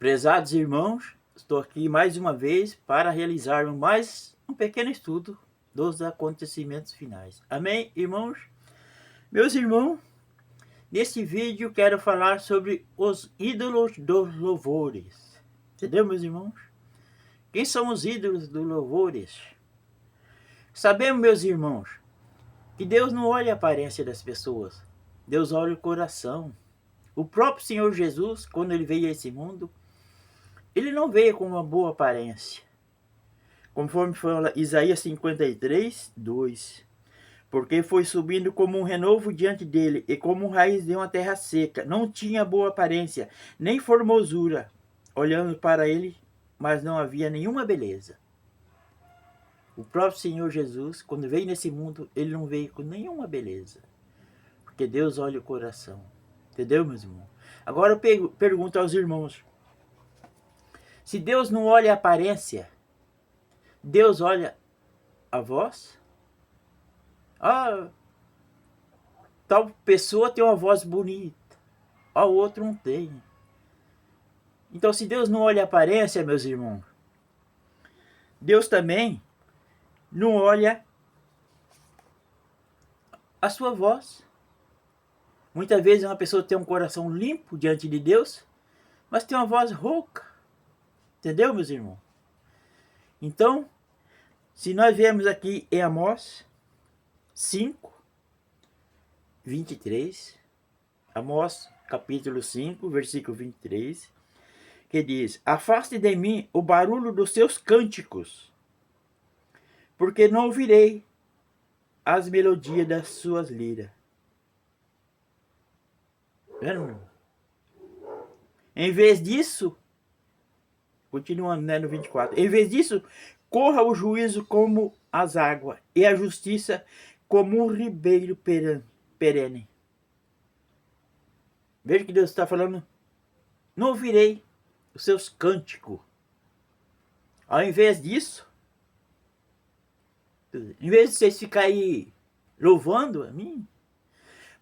Prezados irmãos, estou aqui mais uma vez para realizar mais um pequeno estudo dos acontecimentos finais. Amém, irmãos? Meus irmãos, neste vídeo quero falar sobre os ídolos dos louvores. Entendeu, meus irmãos? Quem são os ídolos dos louvores? Sabemos, meus irmãos, que Deus não olha a aparência das pessoas. Deus olha o coração. O próprio Senhor Jesus, quando ele veio a esse mundo, ele não veio com uma boa aparência. Conforme fala Isaías 53, 2. Porque foi subindo como um renovo diante dele, e como raiz de uma terra seca. Não tinha boa aparência, nem formosura. Olhando para ele, mas não havia nenhuma beleza. O próprio Senhor Jesus, quando veio nesse mundo, ele não veio com nenhuma beleza. Porque Deus olha o coração. Entendeu, meus irmãos? Agora eu pergunto aos irmãos. Se Deus não olha a aparência, Deus olha a voz? Tal pessoa tem uma voz bonita, a outro não tem. Então, se Deus não olha a aparência, meus irmãos, Deus também não olha a sua voz. Muitas vezes uma pessoa tem um coração limpo diante de Deus, mas tem uma voz rouca. Entendeu, meus irmãos? Então, se nós vemos aqui em Amós 5, 23, Amós capítulo 5, versículo 23, que diz: afaste de mim o barulho dos seus cânticos, porque não ouvirei as melodias das suas liras. Vendo? Em vez disso, continuando, né, no 24, em vez disso, corra o juízo como as águas, e a justiça como um ribeiro perene. Veja que Deus está falando: não ouvirei os seus cânticos. Ao invés disso, em vez de vocês ficarem aí louvando a mim,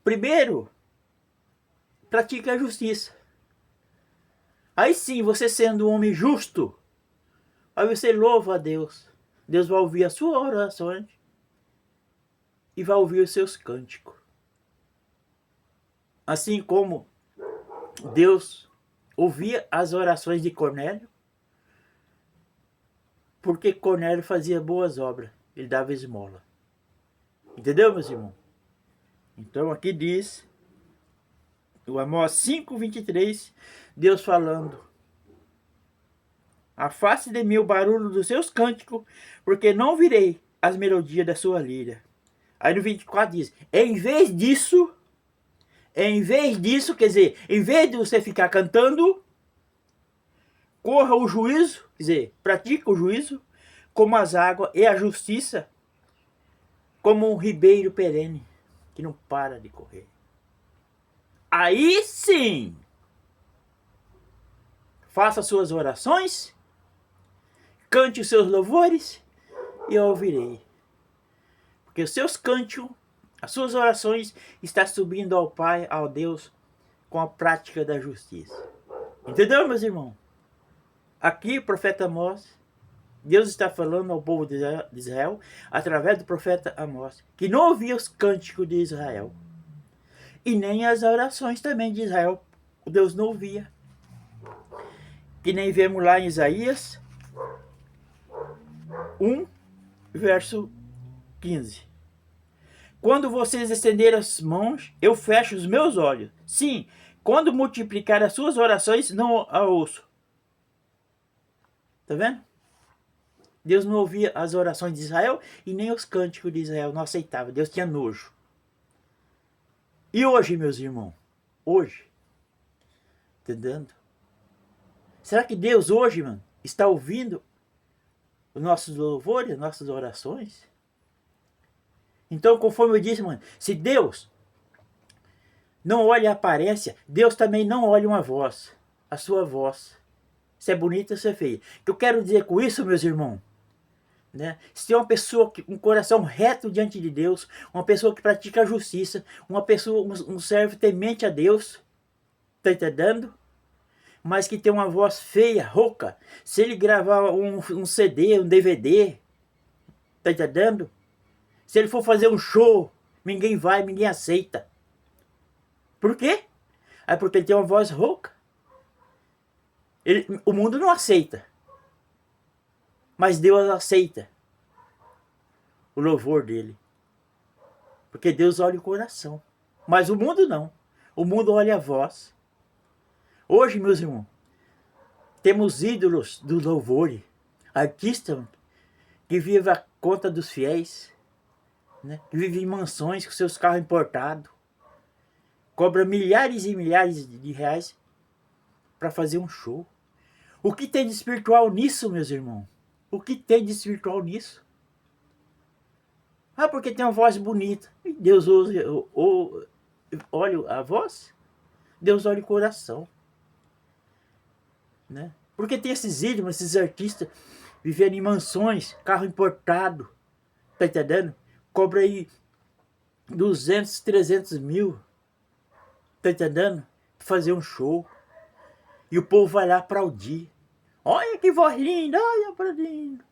primeiro, pratique a justiça. Aí sim, você sendo um homem justo, aí você louva a Deus. Deus vai ouvir as suas orações e vai ouvir os seus cânticos. Assim como Deus ouvia as orações de Cornélio, porque Cornélio fazia boas obras, ele dava esmola. Entendeu, meus irmãos? Então aqui diz, o Amós 5:23, Deus falando: afaste de mim o barulho dos seus cânticos, porque não virei as melodias da sua lira. Aí no 24 diz: em vez disso, quer dizer, em vez de você ficar cantando, corra o juízo, quer dizer, pratique o juízo, como as águas, e a justiça, como um ribeiro perene, que não para de correr. Aí sim, faça suas orações, cante os seus louvores, e eu ouvirei. Porque os seus cânticos, as suas orações, está subindo ao Pai, ao Deus, com a prática da justiça. Entendeu, meus irmãos? Aqui, o profeta Amós, Deus está falando ao povo de Israel, através do profeta Amós, que não ouvia os cânticos de Israel. E nem as orações também de Israel, Deus não ouvia. Que nem vemos lá em Isaías 1, verso 15. Quando vocês estenderem as mãos, eu fecho os meus olhos. Sim, quando multiplicar as suas orações, não a ouço. Tá vendo? Deus não ouvia as orações de Israel e nem os cânticos de Israel, não aceitava. Deus tinha nojo. E hoje, meus irmãos? Hoje? Entendendo? Será que Deus hoje, mano, está ouvindo os nossos louvores, as nossas orações? Então, conforme eu disse, mano, se Deus não olha a aparência, Deus também não olha uma voz, a sua voz. Se é bonita ou se é feia. O que eu quero dizer com isso, meus irmãos? Né? Se é uma pessoa com um coração reto diante de Deus, uma pessoa que pratica a justiça, uma pessoa, um servo temente a Deus, tá entendendo? mas que tem uma voz feia, rouca, se ele gravar um CD, um DVD, tá entendendo? Se ele for fazer um show, ninguém vai, ninguém aceita. Por quê? É porque ele tem uma voz rouca. O mundo não aceita. Mas Deus aceita o louvor dele. Porque Deus olha o coração. Mas o mundo não. O mundo olha a voz. Hoje, meus irmãos, temos ídolos do louvor. Artistas que vivem à conta dos fiéis. Né? Que vivem em mansões com seus carros importados. Cobra milhares e milhares de reais para fazer um show. O que tem de espiritual nisso, meus irmãos? O que tem de espiritual nisso? Ah, porque tem uma voz bonita. Deus olha a voz? Deus olha o coração. Né? Porque tem esses ídolos, esses artistas vivendo em mansões, carro importado. Tá entendendo? Cobra aí 200, 300 mil. Tá entendendo? Pra fazer um show. E o povo vai lá aplaudir. Olha que voz linda, olha para lindo.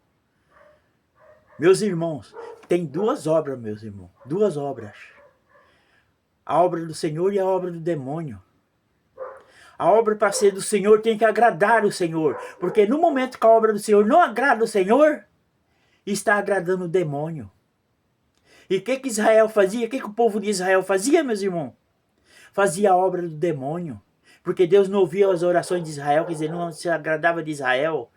Meus irmãos, tem duas obras, meus irmãos. Duas obras. A obra do Senhor e a obra do demônio. A obra para ser do Senhor tem que agradar o Senhor. Porque no momento que a obra do Senhor não agrada o Senhor, está agradando o demônio. E o que Israel fazia? O que o povo de Israel fazia, meus irmãos? Fazia a obra do demônio. Porque Deus não ouvia as orações de Israel, quer dizer, não se agradava de Israel.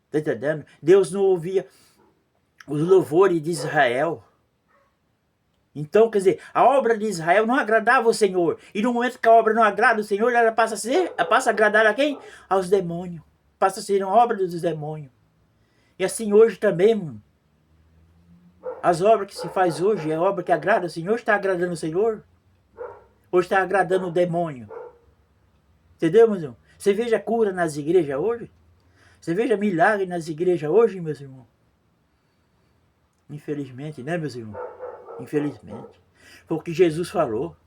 Está entendendo? Deus não ouvia os louvores de Israel. Então, quer dizer, a obra de Israel não agradava o Senhor. E no momento que a obra não agrada o Senhor, ela passa a agradar a quem? Aos demônios. Passa a ser uma obra dos demônios. E assim hoje também, as obras que se faz hoje, é obra que agrada o Senhor, está agradando o Senhor? Ou está agradando o demônio? Entendeu, meus irmãos? Você veja cura nas igrejas hoje? Você veja milagre nas igrejas hoje, meus irmãos? Infelizmente, né, meus irmãos? Infelizmente. Foi o que Jesus falou.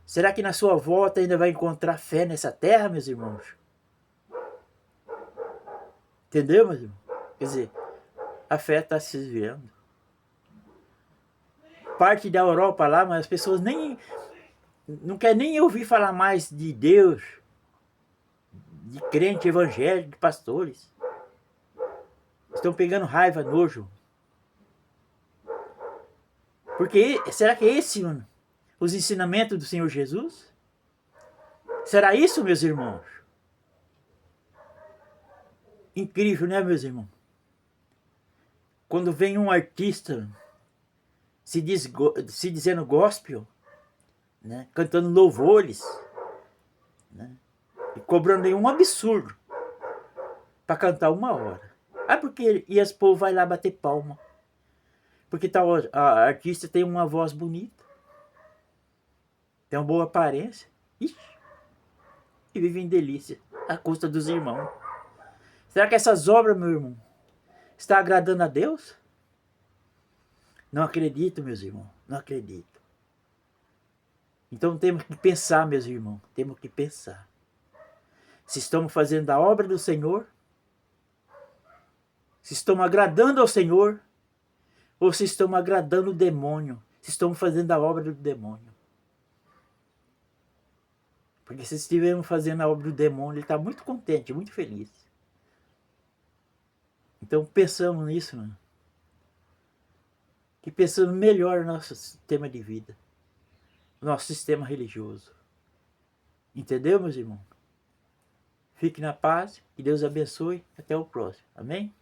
Será que na sua volta ainda vai encontrar fé nessa terra, meus irmãos? Entendeu, meus irmãos? Quer dizer, a fé está se esfriando. Parte da Europa lá, mas as pessoas não querem nem ouvir falar mais de Deus, de crente evangélico, de pastores. Estão pegando raiva, nojo. Porque será que é esse, mano, os ensinamentos do Senhor Jesus? Será isso, meus irmãos? Incrível, né, meus irmãos? Quando vem um artista se dizendo gospel, né, cantando louvores, né, e cobrando um absurdo para cantar 1 hora. Ah, porque e esse povo vai lá bater palma. Porque tal a artista tem uma voz bonita, tem uma boa aparência, ixi, e vive em delícia, à custa dos irmãos. Será que essas obras, meu irmão, está agradando a Deus? Não acredito, meus irmãos, não acredito. Então temos que pensar, meus irmãos, temos que pensar. Se estamos fazendo a obra do Senhor, se estamos agradando ao Senhor, ou se estamos agradando o demônio, se estamos fazendo a obra do demônio. Porque se estivermos fazendo a obra do demônio, ele está muito contente, muito feliz. Então pensamos nisso, mano. Que pensamos melhor no nosso sistema de vida, nosso sistema religioso. Entendeu, meus irmãos? Fique na paz, que Deus abençoe. Até o próximo. Amém?